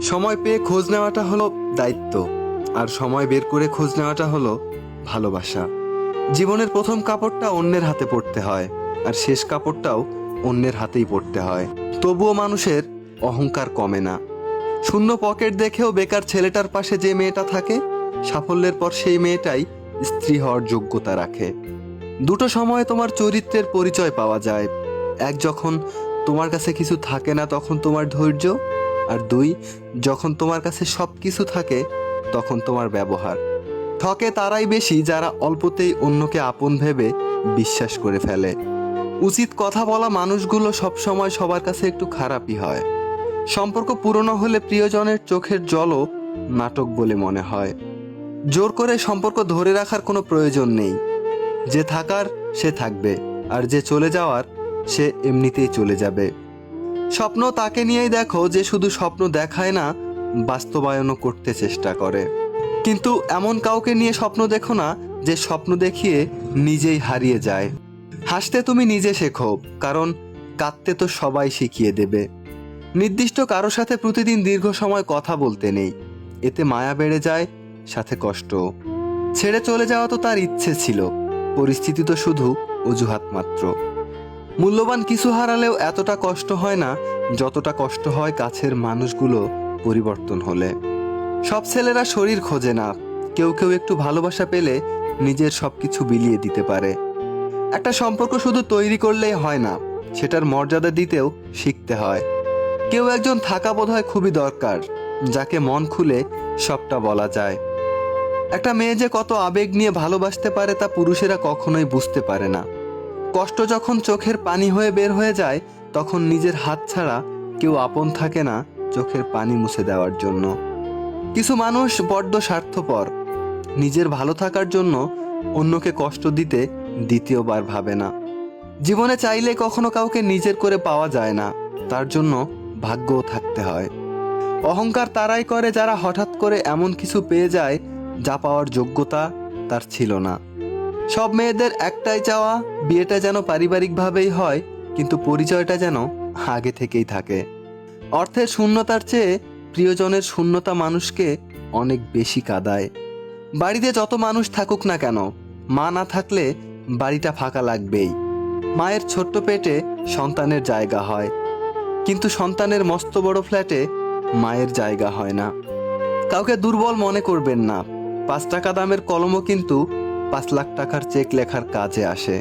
সময় পেয়ে খোঁজ নেওয়াটা হলো দায়িত্ব, আর সময় বের করে খোঁজ নেওয়াটা হলো ভালোবাসা। জীবনের প্রথম কাপড়টা অন্যের হাতে পড়তে হয়, আর শেষ কাপড়টাও অন্যের হাতেই পড়তে হয়। তবুও মানুষের অহংকার কমে না। শূন্য পকেট দেখেও বেকার ছেলেটার পাশে যে মেয়েটা থাকে, সাফল্যের পর সেই মেয়েটাই স্ত্রী হওয়ার যোগ্যতা রাখে। দুটো সময়ে তোমার চরিত্রের পরিচয় পাওয়া যায়। এক, যখন তোমার কাছে কিছু থাকে না তখন তোমার ধৈর্য, আর দুই, যখন তোমার কাছে সব কিছু থাকে তখন তোমার ব্যবহার। ঠকে তারাই বেশি যারা অল্পতেই অন্যকে আপন ভেবে বিশ্বাস করে ফেলে। উচিত কথা বলা মানুষগুলো সবসময় সবার কাছে একটু খারাপই হয়। সম্পর্ক পুরনো হলে প্রিয়জনের চোখের জলও নাটক বলে মনে হয়। জোর করে সম্পর্ক ধরে রাখার কোনো প্রয়োজন নেই। যে থাকার সে থাকবে, আর যে চলে যাওয়ার সে এমনিতেই চলে যাবে। স্বপ্ন তাকে নিয়েই দেখো যে শুধু স্বপ্ন দেখায় না, বাস্তবায়নও করতে চেষ্টা করে। কিন্তু এমন কাউকে নিয়ে স্বপ্ন দেখো না যে স্বপ্ন দেখিয়ে নিজেই হারিয়ে যায়। হাসতে তুমি নিজে শেখো, কারণ কাঁদতে তো সবাই শিখিয়ে দেবে। নির্দিষ্ট কারো সাথে প্রতিদিন দীর্ঘ সময় কথা বলতে নেই, এতে মায়া বেড়ে যায়, সাথে কষ্ট। ছেড়ে চলে যাওয়া তো তার ইচ্ছে ছিল, পরিস্থিতি তো শুধু অজুহাত মাত্র। মূল্যবান কিছু হারালেও এতটা কষ্ট হয় না যতটা কষ্ট হয় কাছের মানুষগুলো পরিবর্তন হলে। সব ছেলেরা শরীর খোঁজে না, কেউ কেউ একটু ভালোবাসা পেলে নিজের সবকিছু বিলিয়ে দিতে পারে। একটা সম্পর্ক শুধু তৈরি করলেই হয় না, সেটার মর্যাদা দিতেও শিখতে হয়। কেউ একজন থাকা বোধহয় খুবই দরকার, যাকে মন খুলে সবটা বলা যায়। একটা মেয়ে যে কত আবেগ নিয়ে ভালোবাসতে পারে তা পুরুষেরা কখনোই বুঝতে পারে না। কষ্ট যখন চোখের পানি হয়ে বের হয়ে যায়, তখন নিজের হাত ছাড়া কেউ আপন থাকে না চোখের পানি মুছে দেওয়ার জন্য। কিছু মানুষ বড্ড স্বার্থপর, নিজের ভালো থাকার জন্য অন্যকে কষ্ট দিতে দ্বিতীয়বার ভাবে না। জীবনে চাইলে কখনো কাউকে নিজের করে পাওয়া যায় না, তার জন্য ভাগ্যও থাকতে হয়। অহংকার তারাই করে যারা হঠাৎ করে এমন কিছু পেয়ে যায় যা পাওয়ার যোগ্যতা তার ছিল না। সব মেয়েদের একটাই চাওয়া, বিয়েটা যেন পারিবারিকভাবেই হয়, কিন্তু পরিচয়টা যেন আগে থেকেই থাকে। অর্থের শূন্যতার চেয়ে প্রিয়জনের শূন্যতা মানুষকে অনেক বেশি কাঁদায়। বাড়িতে যত মানুষ থাকুক না কেন, মা না থাকলে বাড়িটা ফাঁকা লাগবেই। মায়ের ছোট্ট পেটে সন্তানের জায়গা হয়, কিন্তু সন্তানের মস্ত বড় ফ্ল্যাটে মায়ের জায়গা হয় না। কাউকে দুর্বল মনে করবেন না, 5 টাকা দামের কলমও কিন্তু 5 লাখ টাকার চেক লেখার কাজে আসে।